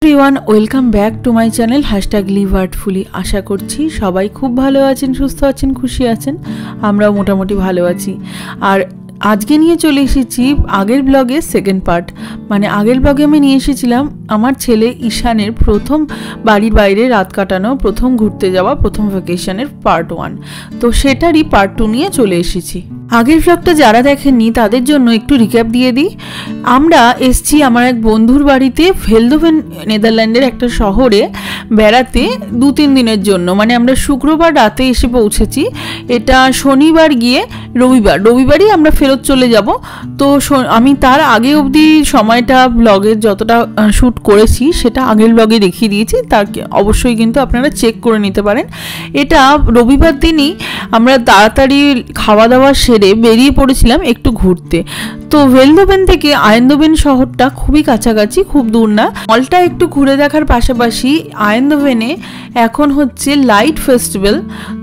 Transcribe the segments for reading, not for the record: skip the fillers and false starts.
Everyone, welcome back to my channel #live artfully. আশা করছি সবাই খুব ভালো আছেন, সুস্থ আছেন, খুশি আছেন। আমরাও মোটামুটি ভালো আছি। আর আজকে নিয়ে চলে এসেছি আগের ব্লগের সেকেন্ড পার্ট। মানে আগের ব্লগে আমি নিয়ে এসেছিলাম আমার ছেলে ঈশানের প্রথম বাড়ির বাইরে রাত কাটানো, প্রথম ঘুরতে যাওয়া, প্রথম ভ্যাকেশনের পার্ট 1। তো সেটারই পার্ট 2 নিয়ে চলে এসেছি। আগের ব্লগটা যারা দেখেননি তাদের জন্য একটু রিক্যাপ দিয়ে দিই। আমরা এসছি আমার এক বন্ধুর বাড়িতে ভেলদোভেন, নেদারল্যান্ডের একটা শহরে বেড়াতে 2-3 দিনের জন্য। মানে আমরা শুক্রবার রাতে এসে পৌঁছেছি। এটা শনিবার গিয়ে রবিবারই আমরা ফেরত চলে যাব। তো আমি তার আগে অবধি সময়টা ব্লগের যতটা শ্যুট করেছি সেটা আগের ব্লগে দেখিয়ে দিয়েছি, তার অবশ্যই কিন্তু আপনারা চেক করে নিতে পারেন। এটা রবিবার দিনই আমরা তাড়াতাড়ি খাওয়া দাওয়া সেরে বেরিয়ে পড়েছিলাম একটু ঘুরতে। তো ভেলদোভেন থেকে আয়েন্দোভেন শহরটা খুবই কাছাকাছি, খুব দূর না। মলটা একটু ঘুরে দেখার পাশাপাশি আয়েন্দোভেনে এখন হচ্ছে লাইট ফেস্টিভ্যাল।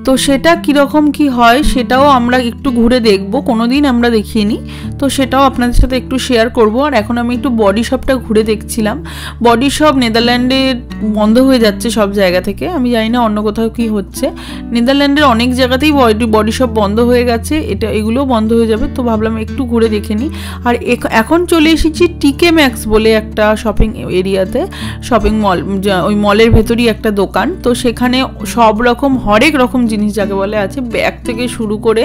তো সেটা কীরকম কি হয় সেটাও আমরা একটু ঘুরে দেখব, কোনোদিন আমরা দেখিনি। তো সেটাও আপনাদের সাথে একটু শেয়ার করব। আর এখন আমি একটু বডি শপটা ঘুরে দেখছিলাম। বডি শপ নেদারল্যান্ডে বন্ধ হয়ে যাচ্ছে সব জায়গা থেকে, আমি জানি না অন্য কোথাও কি হচ্ছে। নেদারল্যান্ডের অনেক জায়গাতেই বডি শপ বন্ধ হয়ে গেছে, এগুলোও বন্ধ হয়ে যাবে। তো ভাবলাম একটু ঘুরে দেখে নিই। আর এখন চলে এসেছি টিকে ম্যাক্স বলে একটা শপিং এরিয়াতে, শপিং মল। ওই মলের ভেতরই একটা দোকান। তো সেখানে সব রকম হরেক রকম জিনিস যাকে বলে আছে, ব্যাগ থেকে শুরু করে,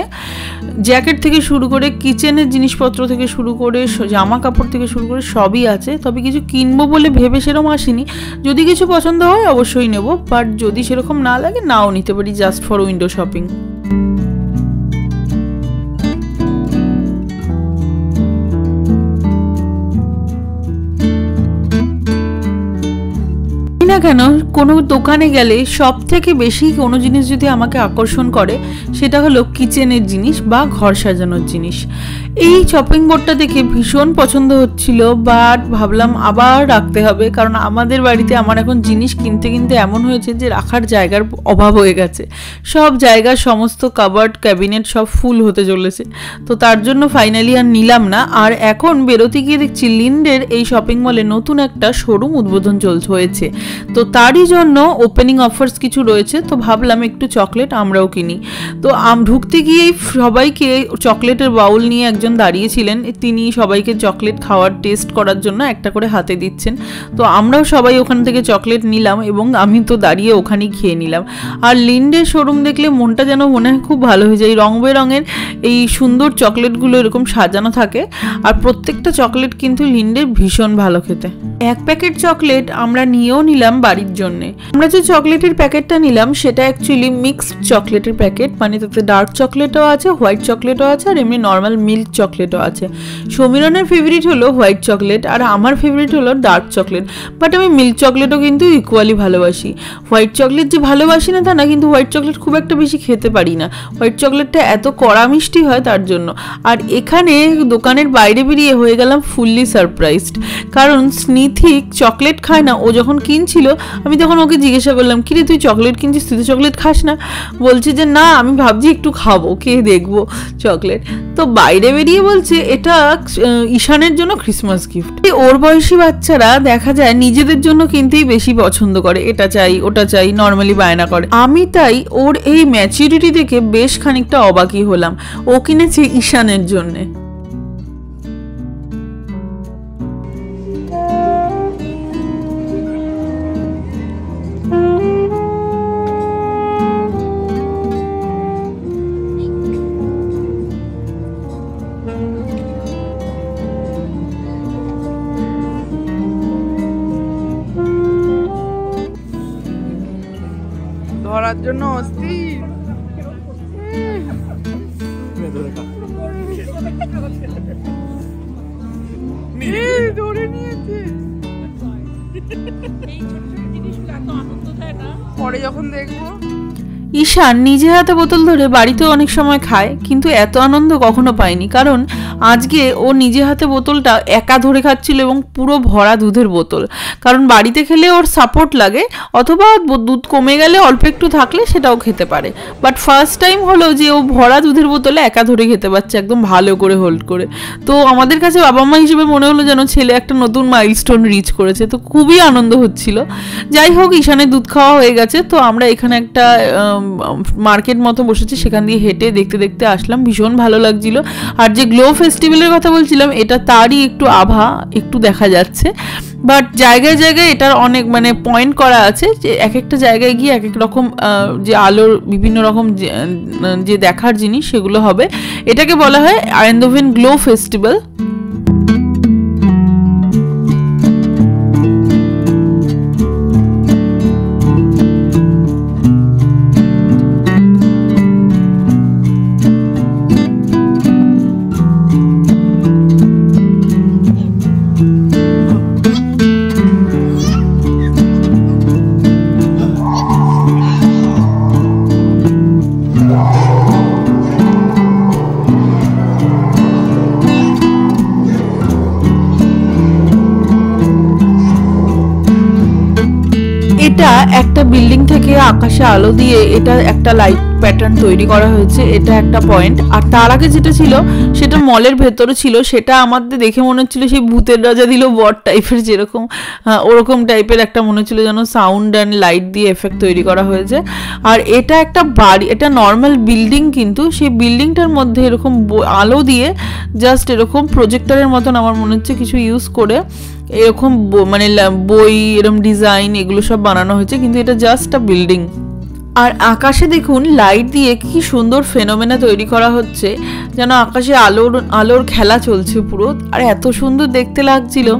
জ্যাকেট থেকে শুরু করে, কিচেনের জিনিসপত্র থেকে শুরু করে, জামা কাপড় থেকে শুরু করে সবই আছে। তবে কিছু কিনবো বলে ভেবে সেরকম আসিনি। যদি কিছু পছন্দ হয় অবশ্যই নেব, বাট যদি সেরকম না লাগে নাও নিতে পারি, জাস্ট ফর উইন্ডো শপিং। না কেন কোনো দোকানে গেলে সব থেকে বেশি কোনো জিনিস যদি আমাকে আকর্ষণ করে সেটা হলো কিচেনের জিনিস বা ঘর সাজানোর জিনিস। এই শপিং বোর্ডটা দেখে ভীষণ পছন্দ হচ্ছিল, বাট ভাবলাম আবার রাখতে হবে, কারণ আমাদের বাড়িতে আমার এখন জিনিস কিনতে কিনতে এমন হয়েছে যে রাখার জায়গার অভাব হয়ে গেছে। সব জায়গার সমস্ত কাবার্ড, ক্যাবিনেট সব ফুল হতে চলেছে। তো তার জন্য ফাইনালি আর নিলাম না। আর এখন বেরোতে গিয়ে দেখছি লিন্ডের এই শপিং মলে নতুন একটা শোরুম উদ্বোধন হয়েছে। তো তারই জন্য ওপেনিং অফার্স কিছু রয়েছে। তো ভাবলাম একটু চকলেট আমরাও কিনি। তো ঢুকতে গিয়েই সবাইকে চকলেটের বাউল নিয়ে একজন দাঁড়িয়েছিলেন, তিনি সবাইকে চকলেট খাওয়ার টেস্ট করার জন্য একটা করে হাতে দিচ্ছেন। তো আমরাও সবাই ওখান থেকে চকলেট নিলাম এবং আমি তো দাঁড়িয়ে ওখানেই খেয়ে নিলাম। আর লিন্ডের শোরুম দেখলে মনটা যেন মনে হয় খুব ভালো হয়ে যায়। রং বেরঙের এই সুন্দর চকলেটগুলো এরকম সাজানো থাকে। আর প্রত্যেকটা চকলেট কিন্তু লিন্ডের ভীষণ ভালো খেতে। এক প্যাকেট চকলেট আমরা নিয়েও নিলাম বাড়ির জন্যে। আমরা যে চকলেটের প্যাকেটটা নিলাম সেটা অ্যাকচুয়ালি মিক্সড চকলেটের প্যাকেট, মানে তাতে ডার্ক চকলেটও আছে, হোয়াইট চকলেটও আছে, আর এমনি নর্মাল মিল্ক চকলেটও আছে। সমীরনের ফেভারিট হলো হোয়াইট চকলেট আর আমার ফেভারিট হলো ডার্ক চকলেট, বাট আমি মিল্ক চকলেটও কিন্তু ইকুয়ালি ভালোবাসি। হোয়াইট চকলেট যে ভালোবাসি না তা না, কিন্তু হোয়াইট চকলেট খুব একটা বেশি খেতে পারি না। হোয়াইট চকলেটটা এত কড়া মিষ্টি হয় তার জন্য। আর এখানে দোকানের বাইরে বেরিয়ে হয়ে গেলাম ফুললি সারপ্রাইজড, কারণ স্নিথিক চকলেট খায় না। ও যখন কিনছিল আমি তখন ওকে জিজ্ঞাসা করলাম, কিরে তুই চকলেট কিনছিস, তুই তো চকলেট খাস না? বলছে যে না, আমি ভাবছি একটু খাবো, খেয়ে দেখবো চকলেট। তো বাইরে বেরিয়ে বলছে এটা ঈশানের জন্য ক্রিসমাস গিফট। ওর বয়সী বাচ্চারা দেখা যায় নিজেদের জন্য কিনতেই বেশি পছন্দ করে, এটা চাই ওটা চাই, নর্মালি বায়না করে। আমি তাই ওর এই ম্যাচুরিটি দেখে বেশ খানিকটা অবাকই হলাম। ও কিনেছে ঈশানের জন্যে। ধরার জন্য অস্থির। ধরে নিয়েছে। পরে যখন দেখবো ঈশান নিজে হাতে বোতল ধরে বাড়িতেও অনেক সময় খায়, কিন্তু এত আনন্দ কখনো পায়নি, কারণ আজকে ও নিজে হাতে বোতলটা একা ধরে খাচ্ছিল এবং পুরো ভরা দুধের বোতল। কারণ বাড়িতে খেলে ওর সাপোর্ট লাগে, অথবা দুধ কমে গেলে অল্প একটু থাকলে সেটাও খেতে পারে, বাট ফার্স্ট টাইম হলো যে ও ভরা দুধের বোতলে একা ধরে খেতে পারছে একদম ভালো করে হোল্ড করে। তো আমাদের কাছে বাবা মা হিসেবে মনে হলো যেন ছেলে একটা নতুন মাইলস্টোন রিচ করেছে, তো খুবই আনন্দ হচ্ছিল। যাই হোক, ঈশানের দুধ খাওয়া হয়ে গেছে, তো আমরা এখানে একটা মার্কেট মতো বসেছি, সেখান দিয়ে হেঁটে দেখতে দেখতে আসলাম, ভীষণ ভালো লাগছিল। আর যে গ্লো ফেস্টিভ্যালের কথা বলছিলাম, এটা তারই একটু আভা একটু দেখা যাচ্ছে, বাট জায়গায় জায়গায় এটার অনেক মানে পয়েন্ট করা আছে যে এক একটা জায়গায় গিয়ে এক এক রকম যে আলোর বিভিন্ন রকম যে দেখার জিনিস সেগুলো হবে। এটাকে বলা হয় আইন্দোভেন গ্লো ফেস্টিভ্যাল। এটা একটা বিল্ডিং থেকে আকাশে আলো দিয়ে এটা একটা লাইট প্যাটার্ন তৈরি করা হয়েছে, এটা একটা পয়েন্ট। আর তার আগে যেটা ছিল সেটা মলের ভেতরে ছিল, সেটা আমাদের দেখে মনে হচ্ছিল সেই ভূতের রাজা দিল বট টাইপের, যেরকম ওরকম টাইপের একটা মনে হচ্ছিল যেন সাউন্ড অ্যান্ড লাইট দিয়ে এফেক্ট তৈরি করা হয়েছে। আর এটা একটা বাড়ি, এটা নর্মাল বিল্ডিং, কিন্তু সেই বিল্ডিংটার মধ্যে এরকম আলো দিয়ে জাস্ট এরকম প্রজেক্টরের মতন আমার মনে হচ্ছে কিছু ইউজ করে এরকম মানে বই এরকম ডিজাইন এগুলো সব বানানো হয়েছে, কিন্তু এটা জাস্ট আ বিল্ডিং। আর আকাশে দেখুন লাইট দিয়ে কি সুন্দর ফেনোমেনা তৈরি করা হচ্ছে, যেন আকাশে আলোর খেলা চলছে পুরো, আর এত সুন্দর দেখতে লাগছিল।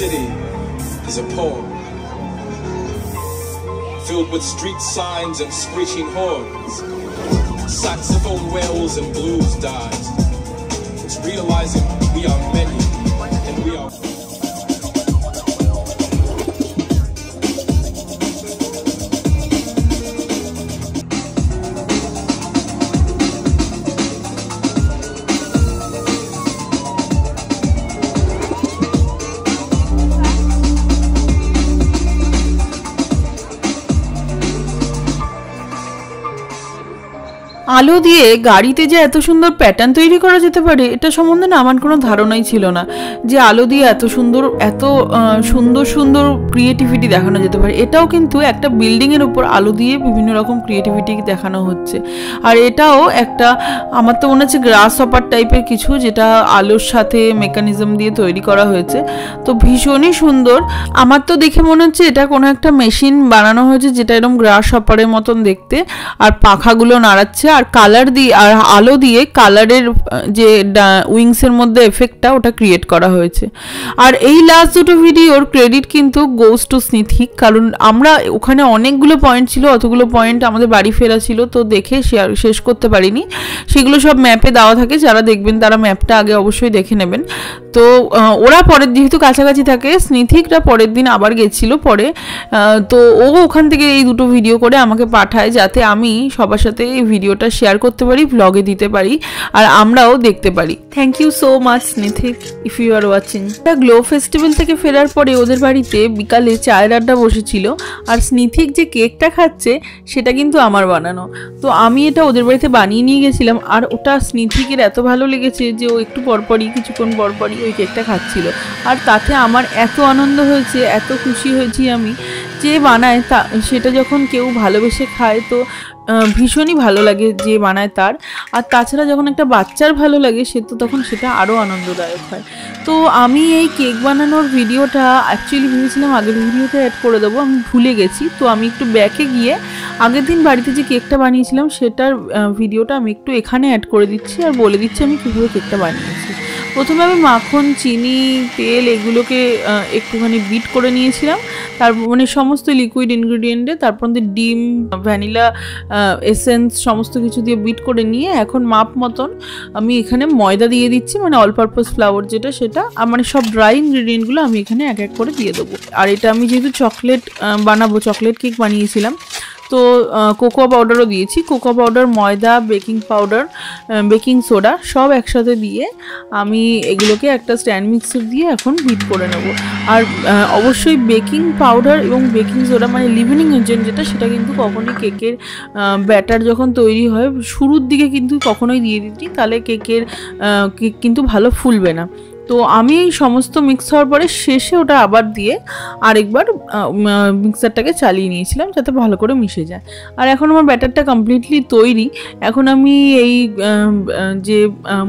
City is a poem filled with street signs and screeching horns, saxophone wails and blues dies. It's realizing we are many and we are আলো দিয়ে গাড়িতে যে এত সুন্দর প্যাটার্ন তৈরি করা যেতে পারে এটা সম্বন্ধে না আমার কোনো ধারণাই ছিল না, যে আলো দিয়ে এত সুন্দর সুন্দর ক্রিয়েটিভিটি দেখানো যেতে পারে। এটাও কিন্তু একটা বিল্ডিংয়ের উপর আলো দিয়ে বিভিন্ন রকম ক্রিয়েটিভিটি দেখানো হচ্ছে। আর এটাও একটা আমার তো মনে হচ্ছে গ্রাস হপার টাইপের কিছু, যেটা আলোর সাথে মেকানিজম দিয়ে তৈরি করা হয়েছে, তো ভীষণই সুন্দর। আমার তো দেখে মনে হচ্ছে এটা কোনো একটা মেশিন বানানো হয়েছে যেটা এরকম গ্রাস হপারের মতন দেখতে, আর পাখাগুলো নাড়াচ্ছে, আর কালার দিয়ে আর আলো দিয়ে কালারের যে উইংসের মধ্যে এফেক্টটা ওটা ক্রিয়েট করা হয়েছে। আর এই লাস্ট দুটো ভিডিওর ক্রেডিট কিন্তু গোস টু স্নিথিক, কারণ আমরা ওখানে অনেকগুলো পয়েন্ট ছিল, অতগুলো পয়েন্ট আমাদের বাড়ি ফেরা ছিল, তো দেখে শেষ করতে পারিনি। সেগুলো সব ম্যাপে দেওয়া থাকে, যারা দেখবেন তারা ম্যাপটা আগে অবশ্যই দেখে নেবেন। তো ওরা পরের যেহেতু কাছাকাছি থাকে, স্নিথিকরা পরের দিন আবার গেছিল পরে, তো ও ওখান থেকে এই দুটো ভিডিও করে আমাকে পাঠায় যাতে আমি সবার সাথে এই ভিডিওটা ভিডিওটা শেয়ার করতে পারি, ব্লগে দিতে পারি, আর আমরাও দেখতে পারি। থ্যাংক ইউ সো মাচ স্নিথিক, if you are watching. Glow festival থেকে ফেরার পরে ওদের বাড়িতে বিকালে চায়ের আড্ডা বসেছিল, আর স্নিথিক যে কেকটা খাচ্ছে সেটা কিন্তু আমার বানানো। তো আমি এটা ওদের বাড়িতে বানিয়ে নিয়ে গেছিলাম, আর ওটা স্নিথিকের এত ভালো লেগেছে যে ও একটু পরপরই, কিছুক্ষণ পরপরই ওই কেকটা খাচ্ছিল। আর তাতে আমার এত আনন্দ হয়েছে, এত খুশি হয়েছি আমি, যে বানায় তা সেটা যখন কেউ ভালোবেসে খায় তো ভীষণই ভালো লাগে যে বানায় তার। আর তাছাড়া যখন একটা বাচ্চার ভালো লাগে সে তো তখন সেটা আরও আনন্দদায়ক হয়। তো আমি এই কেক বানানোর ভিডিওটা অ্যাকচুয়ালি ভেবেছিলাম আগের ভিডিওতে অ্যাড করে দেবো, আমি ভুলে গেছি। তো আমি একটু ব্যাকে গিয়ে আগের দিন বাড়িতে যে কেকটা বানিয়েছিলাম সেটার ভিডিওটা আমি একটু এখানে অ্যাড করে দিচ্ছি, আর বলে দিচ্ছি আমি কীভাবে কেকটা বানিয়েছি। প্রথমে আমি মাখন, চিনি, তেল এগুলোকে একটুখানি বিট করে নিয়েছিলাম, তারপর মানে সমস্ত লিকুইড ইনগ্রিডিয়েন্টে, তারপর ডিম, ভ্যানিলা এসেন্স সমস্ত কিছু দিয়ে বিট করে নিয়ে এখন মাপ মতন আমি এখানে ময়দা দিয়ে দিচ্ছি, মানে অল পারপাস ফ্লাওয়ার যেটা, সেটা মানে সব ড্রাই ইনগ্রিডিয়েন্টগুলো আমি এখানে এক এক করে দিয়ে দেবো। আর এটা আমি যেহেতু চকলেট বানাবো, চকলেট কেক বানিয়েছিলাম, তো কোকো পাউডারও দিয়েছি। কোকো পাউডার, ময়দা, বেকিং পাউডার, বেকিং সোডা সব একসাথে দিয়ে আমি এগুলোকে একটা স্ট্যান্ড মিক্সার দিয়ে এখন বিট করে নেব। আর অবশ্যই বেকিং পাউডার এবং বেকিং সোডা মানে লিভেনিং এজেন্ট যেটা, সেটা কিন্তু কখনোই কেকের ব্যাটার যখন তৈরি হয় শুরুর দিকে কিন্তু কখনোই দিয়ে দিচ্ছি, তাহলে কেক কিন্তু ভালো ফুলবে না। তো আমি এই সমস্ত মিক্স হওয়ার পরে শেষে ওটা আবার দিয়ে আরেকবার মিক্সারটাকে চালিয়ে নিয়েছিলাম যাতে ভালো করে মিশে যায়। আর এখন আমার ব্যাটারটা কমপ্লিটলি তৈরি। এখন আমি এই যে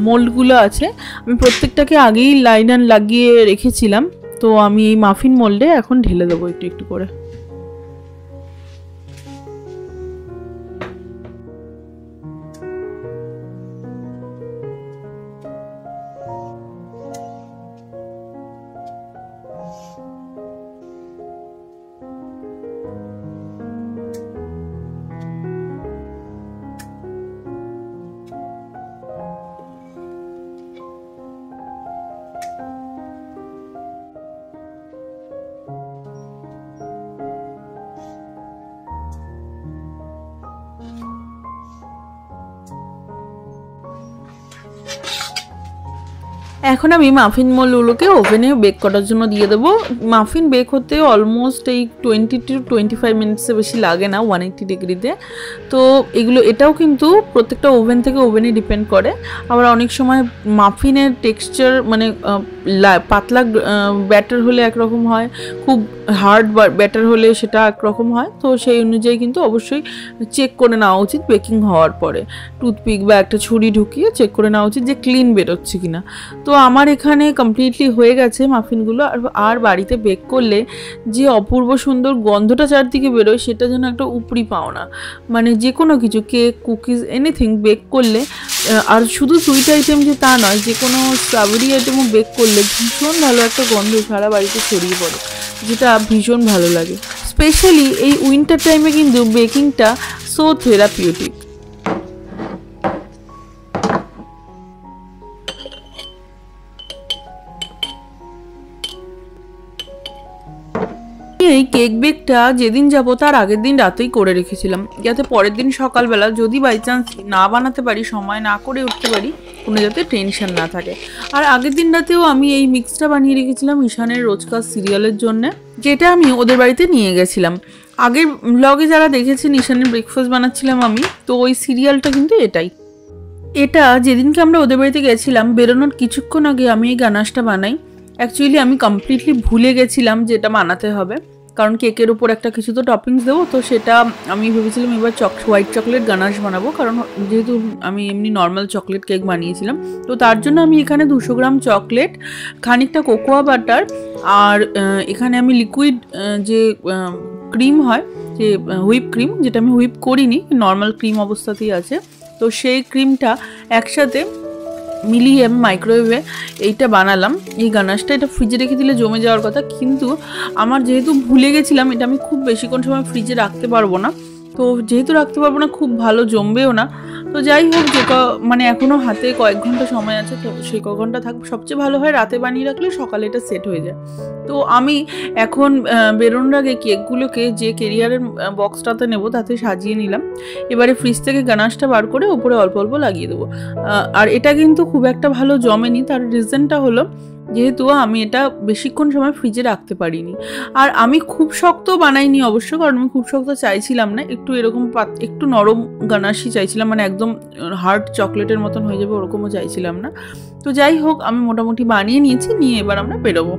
মোল্ডগুলো আছে আমি প্রত্যেকটাকে আগেই লাইনার লাগিয়ে রেখেছিলাম, তো আমি এই মাফিন মোল্ডে এখন ঢেলে দেবো একটু একটু করে। এখন আমি মাফিন মোলগুলোকে ওভেনে বেক করার জন্য দিয়ে দেবো। মাফিন বেক হতে অলমোস্ট এই 20 to 25 মিনিটসের বেশি লাগে না 180 ডিগ্রিতে। তো এটাও কিন্তু প্রত্যেকটা ওভেন থেকে ওভেনে ডিপেন্ড করে। আবার অনেক সময় মাফিনের টেক্সচার মানে পাতলা ব্যাটার হলে একরকম হয়, খুব হার্ড ব্যাটার হলে সেটা একরকম হয়। তো সেই অনুযায়ী কিন্তু অবশ্যই চেক করে নেওয়া উচিত বেকিং হওয়ার পরে, টুথপিক বা একটা ছুরি ঢুকিয়ে চেক করে নেওয়া উচিত যে ক্লিন বেরোচ্ছে কিনা। তো আমার এখানে কমপ্লিটলি হয়ে গেছে মাফিনগুলো। আর বাড়িতে বেক করলে যে অপূর্ব সুন্দর গন্ধটা চারদিকে বেরোয় সেটা যেন একটা উপরি পাওনা। মানে যে কোনো কিছু কেক, কুকিজ, এনিথিং বেক করলে, আর শুধু সুইট আইটেম যে তা নয়, যে কোনো স্ট্রবেরি আইটেমও বেক করলে ভীষণ ভালো একটা গন্ধ সারা বাড়িতে ছড়িয়ে পড়ে, যেটা ভীষণ ভালো লাগে। স্পেশালি এই উইন্টার টাইমে কিন্তু বেকিংটা সো থেরাপিউটিক। এই কেক বেকটা যেদিন যাব তার আগের দিন রাতেই করে রেখেছিলাম, যাতে পরের দিন সকালবেলা যদি বাই চান্স না বানাতে পারি, সময় না করে উঠতে পারি, কোনো যাতে টেনশন না থাকে। আর আগের দিন রাতেও আমি এই মিক্সটা বানিয়ে রেখেছিলাম ঈশানের রোজকার সিরিয়ালের জন্যে, যেটা আমি ওদের বাড়িতে নিয়ে গেছিলাম। আগের ব্লগে যারা দেখেছেন ঈশানের ব্রেকফাস্ট বানাচ্ছিলাম আমি, তো ওই সিরিয়ালটা কিন্তু এটাই। এটা যেদিনকে আমরা ওদের বাড়িতে গেছিলাম বেরোনোর কিছুক্ষণ আগে আমি এই গানাশটা বানাই। অ্যাকচুয়ালি আমি কমপ্লিটলি ভুলে গেছিলাম যে এটা বানাতে হবে, কারণ কেকের উপর একটা কিছু তো টপিংস দেবো। তো সেটা আমি ভেবেছিলাম এবার হোয়াইট চকলেট গানাশ বানাবো, কারণ যেহেতু আমি এমনি নর্মাল চকলেট কেক বানিয়েছিলাম। তো তার জন্য আমি এখানে 200 গ্রাম চকলেট, খানিকটা কোকোয়া বাটার, আর এখানে আমি লিকুইড যে ক্রিম হয়, যে হুইপ ক্রিম, যেটা আমি হুইপ করিনি, নর্মাল ক্রিম অবস্থাতেই আছে, তো সেই ক্রিমটা একসাথে মিলিয়ে আমি মাইক্রোওয়েভে এইটা বানালাম। এই গানাশটা এটা ফ্রিজে রেখে দিলে জমে যাওয়ার কথা, কিন্তু আমার যেহেতু ভুলে গেছিলাম এটা আমি খুব বেশিক্ষণ সময় ফ্রিজে রাখতে পারবো না, তো যেহেতু রাখতে পারবো না খুব ভালো জমবেও না, তো যাই হোক, মানে এখনও হাতে কয়েক ঘন্টা সময় আছে, তো সেই কয়েক ঘন্টা থাকবে। সবচেয়ে ভালো হয় রাতে বানিয়ে রাখলে সকালে এটা সেট হয়ে যায়। তো আমি এখন বেরোনোর আগে কেকগুলোকে যে কেরিয়ারের বক্সটাতে নেব তাতে সাজিয়ে নিলাম। এবারে ফ্রিজ থেকে গানাশটা বার করে ওপরে অল্প অল্প লাগিয়ে দেবো। আর এটা কিন্তু খুব একটা ভালো জমেনি। তার রিজনটা হলো যেহেতু আমি এটা বেশিক্ষণ সময় ফ্রিজে রাখতে পারিনি। আর আমি খুব শক্ত বানাইনি অবশ্য, কারণ আমি খুব শক্ত চাইছিলাম না, একটু এরকম একটু নরম গানাশই চাইছিলাম, মানে একদম হার্ড চকলেটের মতন হয়ে যাবে ওরকমও চাইছিলাম না। তো যাই হোক, আমি মোটামুটি বানিয়ে নিয়েছি, নিয়ে এবার আমরা বেরোবো।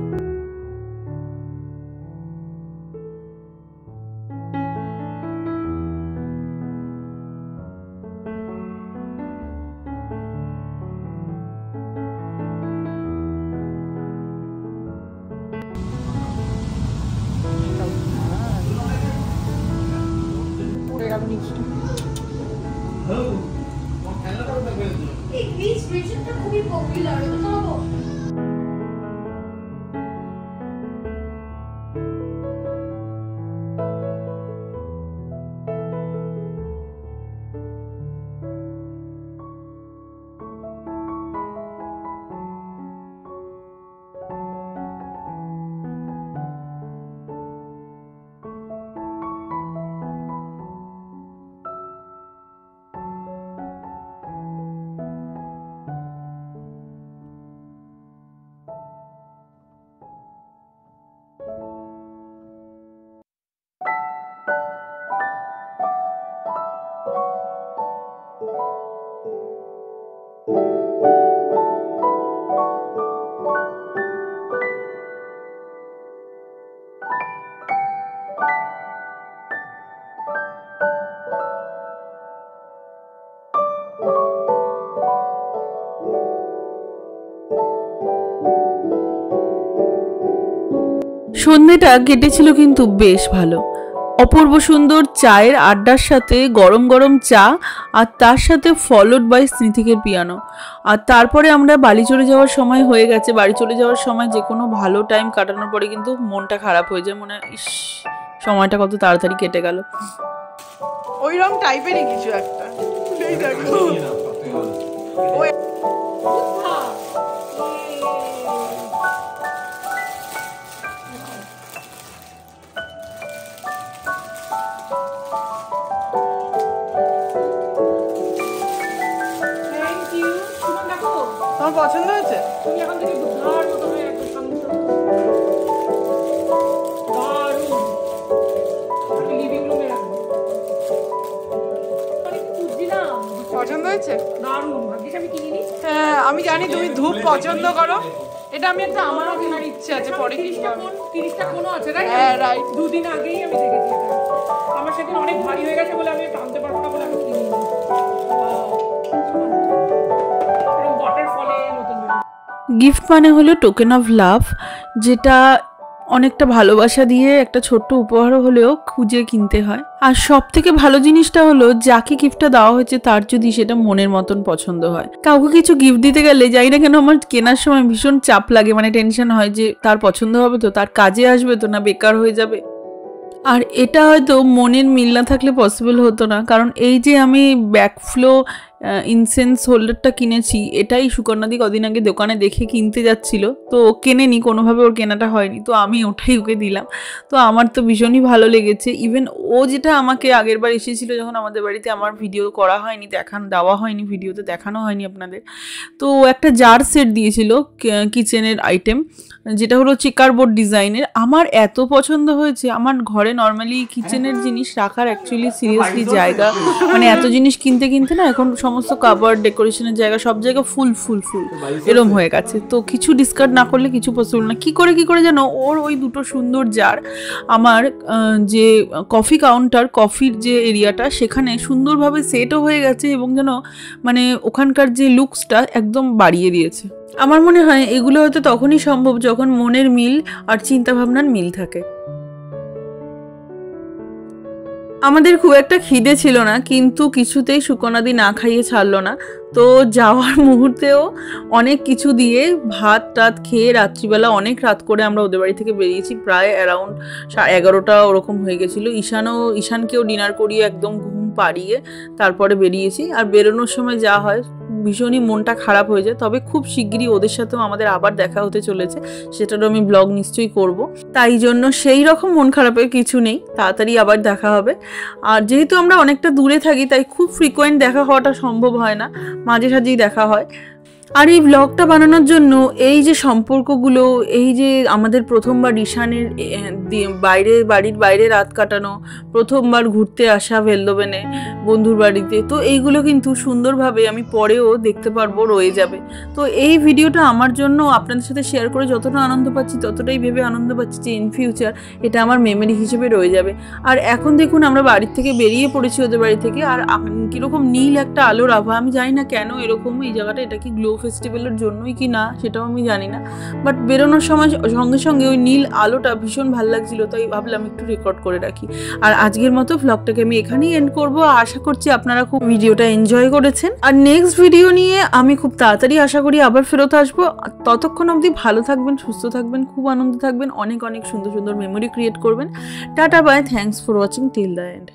খুবই পপুলার। সন্ধ্যেটা কেটেছিল কিন্তু বেশ ভালো। অপূর্ব সুন্দর চায়ের আড্ডার সাথে গরম গরম চা, আর তার সাথে ফলোড বাই স্মৃতিকের পিয়ানো। আর তারপরে আমরা বাড়ি চলে যাওয়ার সময় হয়ে গেছে। বাড়ি চলে যাওয়ার সময় যে কোনো ভালো টাইম কাটানোর পরে কিন্তু মনটা খারাপ হয়ে যায়, মনে হয় ইস সময়টা কত তাড়াতাড়ি কেটে গেল। ওইরকম টাইপেরই কিছু একটা। এই দেখো ওই তোমার পছন্দ হয়েছে? তুমি এখন থেকে বুদ্ধার মতো হয়ে একদম শান্ত দারুণ লিভিং রুমে রাখবো। পছন্দ হয়েছে? দারুণ, ভাগ্যিস আমি কিনিনি। হ্যাঁ আমি জানি তুমি ধূপ পছন্দ করো। এটা আমি একটা আমারও কেনার ইচ্ছে আছে, পরে কিনবো। 30টা কোনো আছে, রাইট? হ্যাঁ রাইট। দুদিন আগেই আমি দেখেছি এটা। আমার সেদিন অনেক ভারী হয়ে গেছে বলে আমি টানতে পারবো না বলে আমি কিনিনি। গিফট মানে হলো টোকেন অফ লাভ, যেটা অনেকটা ভালোবাসা দিয়ে একটা ছোট্ট উপহার হলেও খুঁজে কিনতে হয়। আর সব থেকে ভালো জিনিসটা হলো যাকে গিফটটা দেওয়া হয়েছে তার যদি সেটা মনের মতন পছন্দ হয়। কাউকে কিছু গিফট দিতে গেলে যাই না কেন আমার কেনার সময় ভীষণ চাপ লাগে, মানে টেনশন হয় যে তার পছন্দ হবে তো, তার কাজে আসবে তো, না বেকার হয়ে যাবে। আর এটা হয়তো মনের মিল না থাকলে পসিবল হতো না, কারণ এই যে আমি ব্যাকফ্লো ইনসেন্স হোল্ডারটা কিনেছি, এটাই সুকন্যাদি কদিন আগে দোকানে দেখে কিনতে যাচ্ছিল, তো ও কেনেনি, কোনোভাবে ওর কেনাটা হয়নি, তো আমি ওটাই ওকে দিলাম। তো আমার তো ভীষণই ভালো লেগেছে। ইভেন ও যেটা আমাকে আগের বার এসেছিলো যখন আমাদের বাড়িতে, আমার ভিডিও করা হয়নি, দেওয়া হয়নি, ভিডিওতে দেখানো হয়নি আপনাদের, তো ও একটা জার সেট দিয়েছিল কিচেনের আইটেম, যেটা হলো চেকার বোর্ড ডিজাইনের। আমার এত পছন্দ হয়েছে। আমার ঘরে নর্মালি কিচেনের জিনিস রাখার অ্যাকচুয়ালি সিরিয়াসলি জায়গা, মানে এত জিনিস কিনতে না এখন সমস্ত কাভার্ড ডেকোরেশনের জায়গা সব জায়গা ফুল এরম হয়ে গেছে। তো কিছু ডিসকার্ড না করলে কিছু পসিবল না। কি করে যেন ওর ওই দুটো সুন্দর জার আমার যে কফি কাউন্টার, কফির যে এরিয়াটা সেখানে সুন্দরভাবে সেটও হয়ে গেছে, এবং যেন মানে ওখানকার যে লুকসটা একদম বাড়িয়ে দিয়েছে। আমার মনে হয় এগুলো হয়তো তখনই সম্ভব যখন মনের মিল আর চিন্তাভাবনার মিল থাকে। আমাদের খুব একটা খিদে ছিল না, কিন্তু কিছুতেই সুকন্যাদি না খাইয়ে ছাড়লো না। তো যাওয়ার মুহূর্তেও অনেক কিছু দিয়ে ভাত টাত খেয়ে রাত্রিবেলা অনেক রাত করে আমরা ওদের বাড়ি থেকে বেরিয়েছি, প্রায় অ্যারাউন্ড 11:30 ওরকম হয়ে গেছিলো। ঈশানকেও ডিনার করিয়ে একদম ঘুম পাড়িয়ে তারপরে বেরিয়েছি। আর বেরোনোর সময় যা হয়, ভীষণই মনটা খারাপ হয়ে যায়। তবে খুব শিগগিরই ওদের সাথেও আমাদের আবার দেখা হতে চলেছে, সেটারও আমি ব্লগ নিশ্চয়ই করব। তাই জন্য সেই রকম মন খারাপের কিছু নেই, তাড়াতাড়ি আবার দেখা হবে। আর যেহেতু আমরা অনেকটা দূরে থাকি, তাই খুব ফ্রিকোয়েন্ট দেখা হওয়াটা সম্ভব হয় না, মাঝে সাঝেই দেখা হয়। আর এই ব্লগটা বানানোর জন্য এই যে সম্পর্কগুলো, এই যে আমাদের প্রথমবার ঈশানের বাড়ির বাইরে রাত কাটানো, প্রথমবার ঘুরতে আসা ভেলদোবেনে বন্ধুর বাড়িতে, তো এইগুলো কিন্তু সুন্দরভাবে আমি পরেও দেখতে পারবো, রয়ে যাবে। তো এই ভিডিওটা আমার জন্য আপনাদের সাথে শেয়ার করে যতটা আনন্দ পাচ্ছি, ততটাই ভেবে আনন্দ পাচ্ছি যে ইন ফিউচার এটা আমার মেমোরি হিসেবে রয়ে যাবে। আর এখন দেখুন আমরা বাড়ির থেকে বেরিয়ে পড়েছি ওদের বাড়ি থেকে, আর কীরকম নীল একটা আলোর আভা, আমি জানি না কেন এরকম এই জায়গাটা, এটা কি গ্লো ফেস্টিভ্যালের জন্যই কি না সেটাও আমি জানি না, বাট বেরোনোর সময় সঙ্গে সঙ্গে ওই নীল আলোটা ভীষণ ভালো লাগছিল, তাই ভাবলাম একটু রেকর্ড করে রাখি। আর আজকের মতো ভ্লগটাকে আমি এখানেই এন্ড করবো। আশা করছি আপনারা খুব ভিডিওটা এনজয় করেছেন। আর নেক্সট ভিডিও নিয়ে আমি খুব তাড়াতাড়ি আশা করি আবার ফেরত আসবো। ততক্ষণ অবধি ভালো থাকবেন, সুস্থ থাকবেন, খুব আনন্দ থাকবেন, অনেক অনেক সুন্দর সুন্দর মেমোরি ক্রিয়েট করবেন। Tata bye, thanks for watching till the end.